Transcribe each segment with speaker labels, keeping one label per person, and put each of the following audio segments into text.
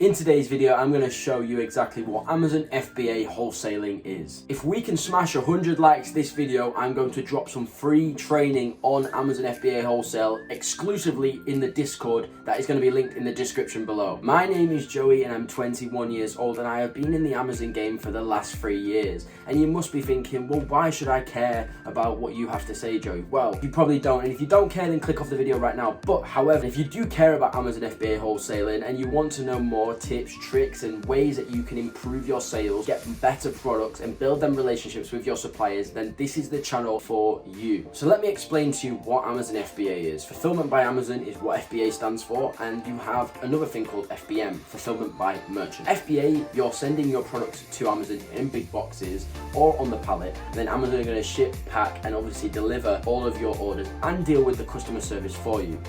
Speaker 1: In today's video, I'm going to show you exactly what Amazon FBA wholesaling is. If we can smash 100 likes this video, I'm going to drop some free training on Amazon FBA wholesale exclusively in the Discord that is going to be linked in the description below. My name is Joey and I'm 21 years old and I have been in the Amazon game for the last 3 years. And you must be thinking, well, why should I care about what you have to say, Joey? Well, you probably don't. And if you don't care, then click off the video right now. But however, if you do care about Amazon FBA wholesaling and you want to know more tips, tricks, and ways that you can improve your sales, get better products, and build them relationships with your suppliers, then this is the channel for you. So let me explain to you what Amazon FBA is. Fulfillment by Amazon is what FBA stands for, and you have another thing called FBM, Fulfillment by Merchant. FBA, you're sending your products to Amazon in big boxes or on the pallet, then Amazon are going to ship, pack, and obviously deliver all of your orders and deal with the customer service for you.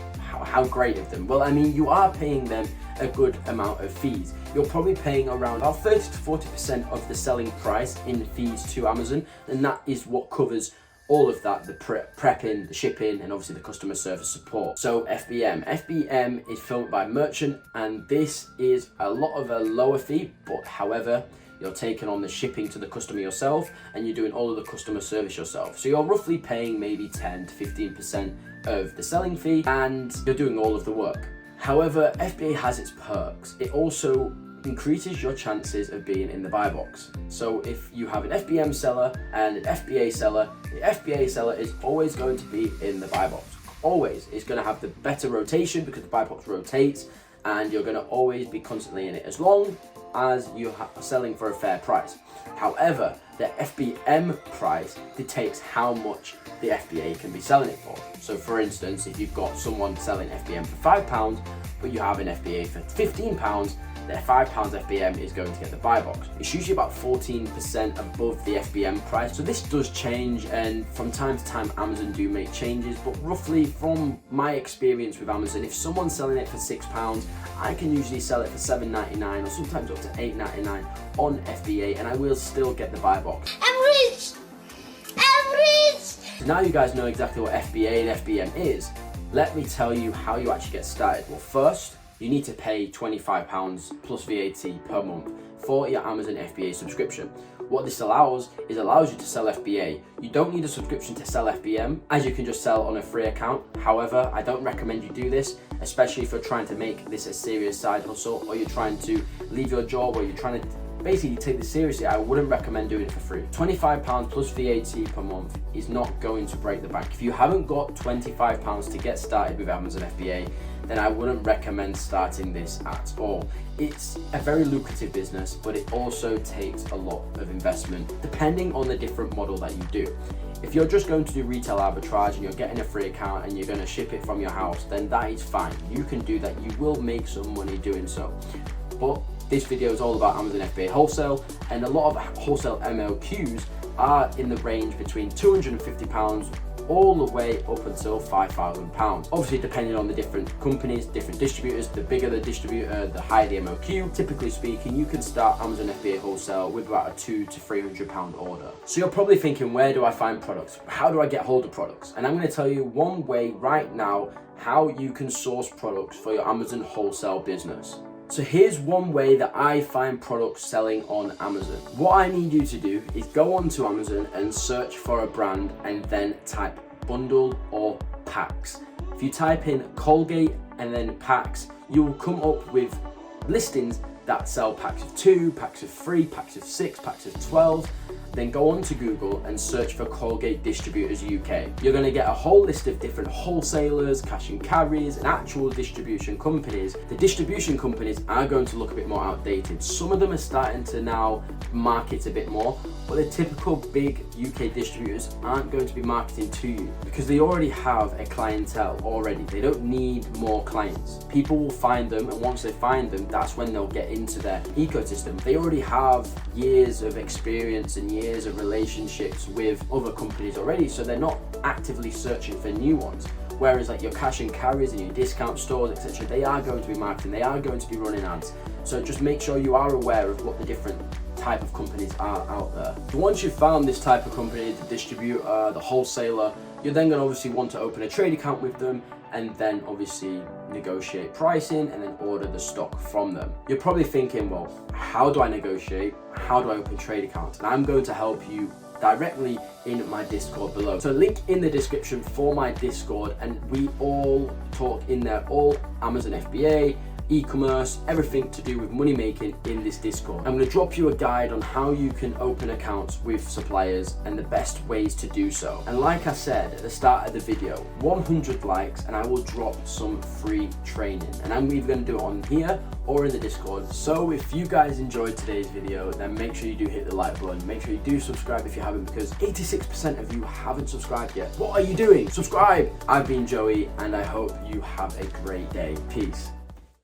Speaker 1: How great of them. Well, I mean, you are paying them a good amount of fees. You're probably paying around about 30 to 40% of the selling price in fees to Amazon, and that is what covers all of that, the prepping, the shipping, and obviously the customer service support. So FBM is Fulfillment by Merchant, and this is a lot of a lower fee, but however, you're taking on the shipping to the customer yourself and you're doing all of the customer service yourself. So you're roughly paying maybe 10 to 15% of the selling fee and you're doing all of the work. However, FBA has its perks. It also increases your chances of being in the buy box. So if you have an FBM seller and an FBA seller, the FBA seller is always going to be in the buy box. Always. It's going to have the better rotation because the buy box rotates, and you're going to always be constantly in it as long as you are selling for a fair price. However, the FBM price dictates how much the FBA can be selling it for. So for instance, if you've got someone selling FBM for £5, but you have an FBA for £15, their £5 FBM is going to get the buy box. It's usually about 14% above the FBM price. So this does change, and from time to time Amazon do make changes, but roughly from my experience with Amazon, if someone's selling it for £6, I can usually sell it for $7.99 or sometimes up to $8.99 on FBA, and I will still get the buy box.
Speaker 2: I'm rich! I'm rich!
Speaker 1: So now you guys know exactly what FBA and FBM is. Let me tell you how you actually get started. Well, first, you need to pay £25 plus VAT per month for your Amazon FBA subscription. What this allows you to sell FBA. You don't need a subscription to sell FBM, as you can just sell on a free account. However, I don't recommend you do this, especially if you're trying to make this a serious side hustle, or you're trying to leave your job, or you're trying to basically take this seriously. I wouldn't recommend doing it for free. £25 plus VAT per month is not going to break the bank. If you haven't got £25 to get started with Amazon FBA, then I wouldn't recommend starting this at all. It's a very lucrative business, but it also takes a lot of investment depending on the different model that you do. If you're just going to do retail arbitrage and you're getting a free account and you're going to ship it from your house, then that is fine. You can do that. You will make some money doing so. But this video is all about Amazon FBA wholesale, and a lot of wholesale MLQs are in the range between £250 all the way up until £5,000. Obviously, depending on the different companies, different distributors, the bigger the distributor, the higher the MLQ. Typically speaking, you can start Amazon FBA wholesale with about a £200 to £300 order. So you're probably thinking, where do I find products? How do I get hold of products? And I'm going to tell you one way right now how you can source products for your Amazon wholesale business. So here's one way that I find products selling on Amazon. What I need you to do is go onto Amazon and search for a brand and then type bundle or packs. If you type in Colgate and then packs, you will come up with listings that sell packs of 2, packs of 3, packs of 6, packs of 12. Then go on to Google and search for Colgate Distributors UK. You're going to get a whole list of different wholesalers, cash and carries, and actual distribution companies. The distribution companies are going to look a bit more outdated. Some of them are starting to now market a bit more, but the typical big UK distributors aren't going to be marketing to you because they already have a clientele already. They don't need more clients. People will find them, and once they find them, that's when they'll get into their ecosystem. They already have years of experience and years of relationships with other companies already, so they're not actively searching for new ones. Whereas like your cash and carries and your discount stores, etc., they are going to be marketing, they are going to be running ads. So just make sure you are aware of what the different type of companies are out there. So once you've found this type of company, the distributor, the wholesaler, you're then going to obviously want to open a trade account with them, and then obviously negotiate pricing and then order the stock from them. You're probably thinking, well, how do I negotiate? How do I open trade accounts? And I'm going to help you directly in my Discord below. So link in the description for my Discord, and we all talk in there, all Amazon FBA, e-commerce, everything to do with money making in this Discord. I'm going to drop you a guide on how you can open accounts with suppliers and the best ways to do so. And like I said at the start of the video, 100 likes and I will drop some free training, and I'm either going to do it on here or in the Discord. So if you guys enjoyed today's video, then make sure you do hit the like button. Make sure you do subscribe if you haven't, because 86% of you haven't subscribed yet. What are you doing? Subscribe! I've been Joey and I hope you have a great day. Peace.